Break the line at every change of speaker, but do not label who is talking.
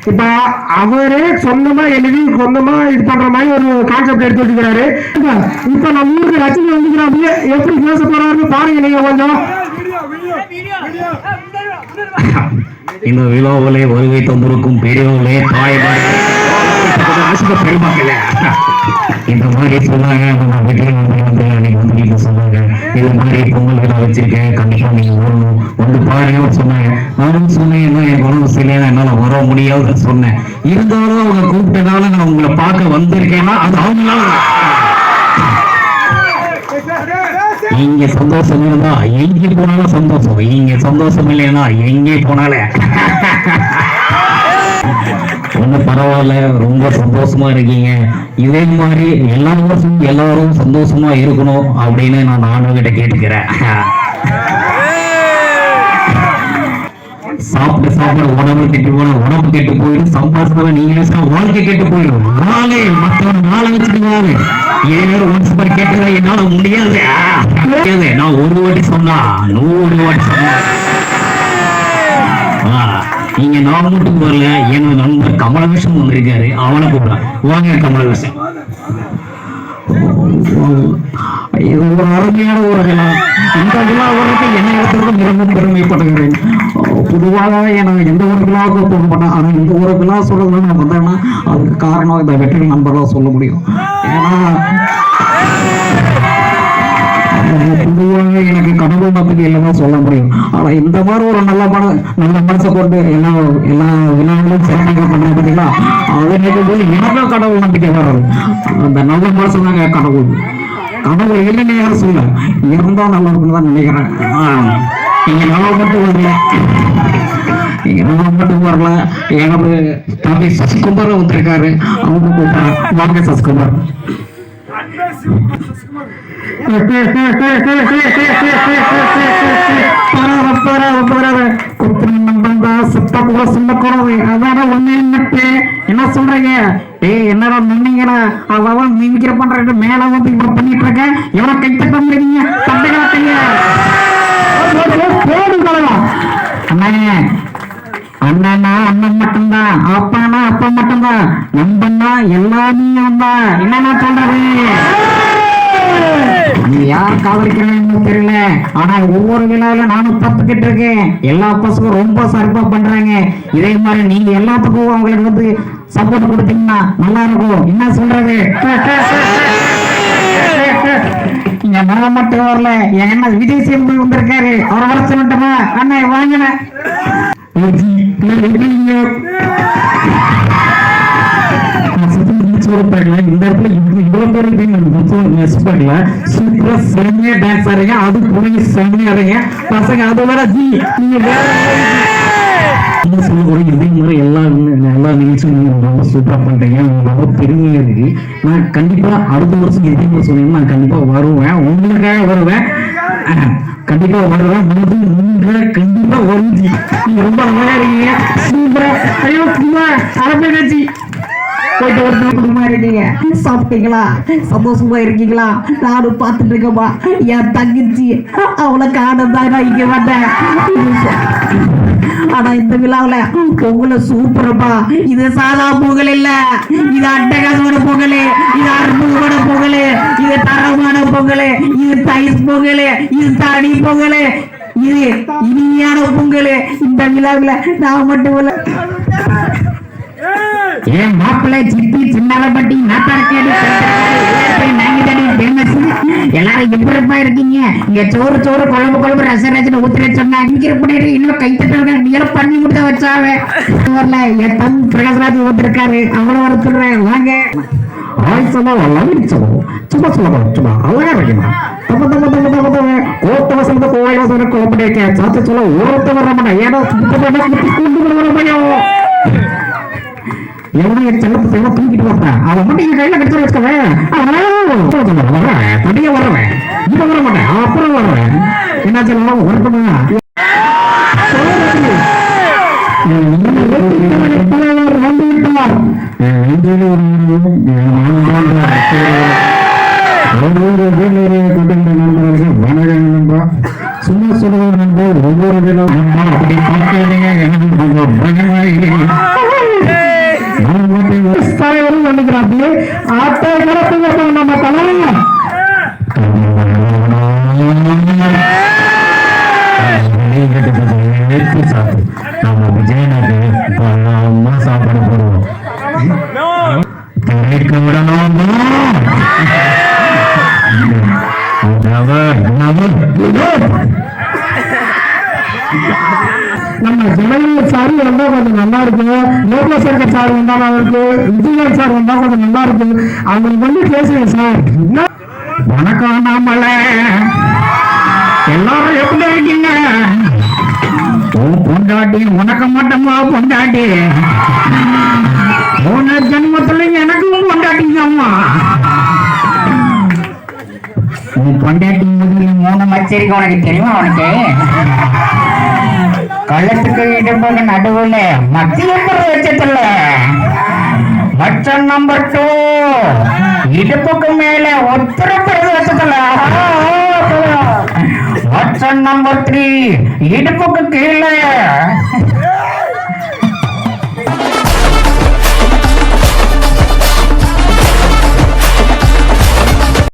இப்ப அவரே சொந்தமா எழுதி சொந்தமா இது பண்ற மாதிரி ஒரு கான்செப்ட் எடுத்து வச்சுக்கிறாரு. இப்ப நம்ம ஊருக்கு ரஜினி வந்துக்கிறாங்க, எப்படி பேச போறாருன்னு பாருங்க நீங்க கொஞ்சம்.
இந்த விழாவிலே வருகை தந்திருக்கும் பெரியவர்களே, தாய்மார்களே, பெருமக்களே, இந்த மாதிரி சொன்னாங்க. சொன்னாங்க இது மாதிரி பொங்கல் விழா வச்சிருக்கேன், கண்டிப்பா நீங்க வரணும், வந்து பாருங்க சொன்னாங்க. நானும் சொன்னேன், என் உடம்பு சரியான என்னால வர முடியாதுன்னு சொன்னேன். இருந்தாலும் அவங்க கூப்பிட்டதால நான் உங்களை பார்க்க வந்திருக்கேன்னா அது அவங்களால. இங்க சந்தோஷம் இருந்தா எங்கே போனாலும் சந்தோஷம், இங்க சந்தோஷம் இல்லைன்னா எங்கே போனாலே ஒன்னும் பரவாயில்ல. ரொம்ப சந்தோஷமா இருக்கீங்க. இதே மாதிரி எல்லா வருஷமும் எல்லாரும் சந்தோஷமா இருக்கணும் அப்படின்னு நான் ஆண்டவர்கிட்ட கேட்டுக்கிறேன். சாப்பிட்டு சாப்பிட உடம்பு கெட்டு போன உடம்பு கெட்டு போயிடும், சம்பாதிச்சா நீங்க வாழ்க்கை கெட்டு போயிடும். நாளே மற்றவன் நாளை வச்சுருக்காங்க. ஏழு ஒன்ஸ் கேட்டதா என்னால முடியாது. நான் ஒரு வாட்டி சொன்னா 100 வாட்டி சொன்னா நீங்க நான் மட்டும் வரல, என்னோட நண்பர் கமலவேஷம் வந்திருக்காரு, அவனை கூப்பிடலாம். வாங்க கமலவேஷம். இது ஒரு அருமையான ஒரு விழா. இந்த விழா வர்றதுக்கு என்ன இடத்துக்கு மிகவும் பெருமைப்படுகிறேன். பொதுவாக நான் எந்த ஒரு விழாவுக்கும் போக மாட்டேன். ஆனால் இந்த ஒரு விழா சொல்றதுல நான் வந்தேன்னா அதுக்கு காரணம் இந்த வெற்றி நண்பர்களாக சொல்ல முடியும். ஏன்னா பொதுவாக எனக்கு கடவுள் நம்பிக்கை இல்லைதான் சொல்ல முடியும். ஆனா இந்த மாதிரி ஒரு நல்ல மனசை கொண்டு எல்லா விழாவிலும் சிறப்பாக பண்ண பார்த்தீங்களா, அதை நினைக்கும் போது எனக்கும் கடவுள் நம்பிக்கை வராது. அந்த நல்ல மனசு தாங்க கடவுள். கடவுள் இல்லைன்னு யாரும் சொல்ல, இருந்தா நல்லா இருக்குன்னு தான் நினைக்கிறேன். நீங்க நல்லா மட்டும் வரல, நீங்க நல்லா மட்டும் வரல. எனக்கு தம்பி சசிகுமார் வந்திருக்காரு, அவங்க கூப்பிட்டாங்க. வாங்க சசிகுமார். என்ன சொல்றீங்க? என்னடா நின்னீங்கன்னா அவன் நீங்கிற பண்ற மேல வந்து இவ்வளவு பண்ணிட்டு இருக்க, எவ்வளவு கைத்தட்ட முடியுங்க? அண்ணா அண்ணன் மட்டும்தான், அப்பானா அப்பா மட்டும்தான், நம்பன்னா எல்லாமே தான். என்னன்னா சொல்றது, யார் காதலிக்கிறேன்னு தெரியல. ஆனா ஒவ்வொரு விழாவில நானும் தப்புக்கிட்டு இருக்கேன். எல்லா பசங்களும் ரொம்ப சிறப்பா பண்றாங்க. இதே மாதிரி நீங்க எல்லாத்துக்கும் அவங்களுக்கு வந்து சப்போர்ட் கொடுத்தீங்கன்னா நல்லா இருக்கும். என்ன சொல்றது, நீங்க நான் மட்டும் வரல, என்ன விஜய் சேது வந்திருக்காரு, அவரை வர சொல்லட்டுமா? அண்ணா வாங்கின இந்த இடத்துல இவ்வளவு பேர் சூப்பரா செம்மையா டான்ஸ் ஆடுறீங்க. அது புரிஞ்சு செம்மையா ஆடுறீங்க பசங்க. அதை விட நீங்க சொல்லக்கூடிய இதே மாதிரி எல்லா நிகழ்ச்சியும் ரொம்ப சூப்பரா பண்றீங்க. ரொம்ப பெருமையா இருக்கு. நான் கண்டிப்பா அடுத்த வருஷம் இதே மாதிரி சொன்னீங்கன்னா நான் கண்டிப்பா வருவேன், உங்களுக்காக வருவேன், கண்டிப்பா வருவேன். கண்டிப்பா வருது. நீங்க ரொம்ப அழகா இருக்கீங்க, சூப்பரா. ஐயோ அரபி போயிட்டு ஒரு குடும்பமா இருக்கீங்க, சாப்பிட்டீங்களா, சந்தோஷமா இருக்கீங்களா? நானும் பார்த்துட்டு இருக்கேன்பா. என் தங்கச்சி அவளை காணதான் நான் இங்க வந்தேன். ஆனா இந்த விழாவில பொங்கல சூப்பரப்பா. இது சாதா பொங்கல் இல்ல, இது அட்டகாசமான பொங்கல், இது அற்புதமான பொங்கல், இது தரமான பொங்கல், இது தைஸ் பொங்கல், இது தனி பொங்கல், இது இனிமையான பொங்கல். இந்த விழாவில நான் மட்டும் இல்ல, ஏன் மாப்பிள்ளை சித்தி சின்னப்பட்டி நாத்தாரக்கேடி எல்லாரும் எப்படிப்பா இருக்கீங்க? இங்க சோறு குழம்பு ரசம் ஊத்துற சொன்னா இன்னும் கைத்தட்ட நீங்களும் பண்ணி கொடுத்த வச்சாவே வரல. என் தம் பிரகாஷ்ராஜ் ஓட்டிருக்காரு, அவ்வளவு வர சொல்றேன். வாங்க சும்மா சும்மா அழகா இருக்கீங்க. கோயில் வசனம் குழம்பு சாத்த சொல்ல ஓரத்தை வர மாட்டேன். ஏன்னா எவ்வளவு செல்லத்தை தூக்கிட்டு வரேன். அவன் மட்டும் என் கையில கடிச்சு வச்சுக்கவேன். தனியா வர்றவன் இப்ப வர மாட்டேன், அப்புறம் வர்றேன். என்ன சொல்லலாம் வரட்டுமா? சும்மா சொல்லுவாங்க நண்பர், ஒவ்வொரு தினம் அப்படி பார்க்காதீங்க. எனக்கு பயமா
தலைவரும் வந்துக்கிறாப்பி ஆட்டை கிடப்புங்க நம்ம தலைவர்
நம்ம விஜயனுக்கு அம்மா சாப்பாடு போடுவோம் விடணும்
நம்ம ஜனநாயக சாரி வந்தா கொஞ்சம் நல்லா இருக்கும், லோகசேகர் சார் வந்தா நல்லா இருக்கு, விஜயன் சார் வந்தா கொஞ்சம் நல்லா இருக்கும். அவங்களுக்கு வந்து பேசுங்க சார்.
வணக்கம் நாமல எல்லாரும் எப்படி இருக்கீங்க? பொண்டாட்டி உனக்கு மட்டுமா பொண்டாட்டி? போன ஜென்மத்துல எனக்கும் பொண்டாட்டிங்க அம்மா. உன் பொண்டாட்டி முதல்ல 3 மச்சரிக்கை உனக்கு தெரியுமா? உனக்கு கள்ளத்துக்கு இடுப்புக்கு நடுவுல மத்திய வச்சதில்ல. மச்சம் நம்பர் 2 இடுப்புக்கு மேல உத்தரப்பிரதேசத்துல. மச்சம் நம்பர் 3 இடுப்புக்கு கீழே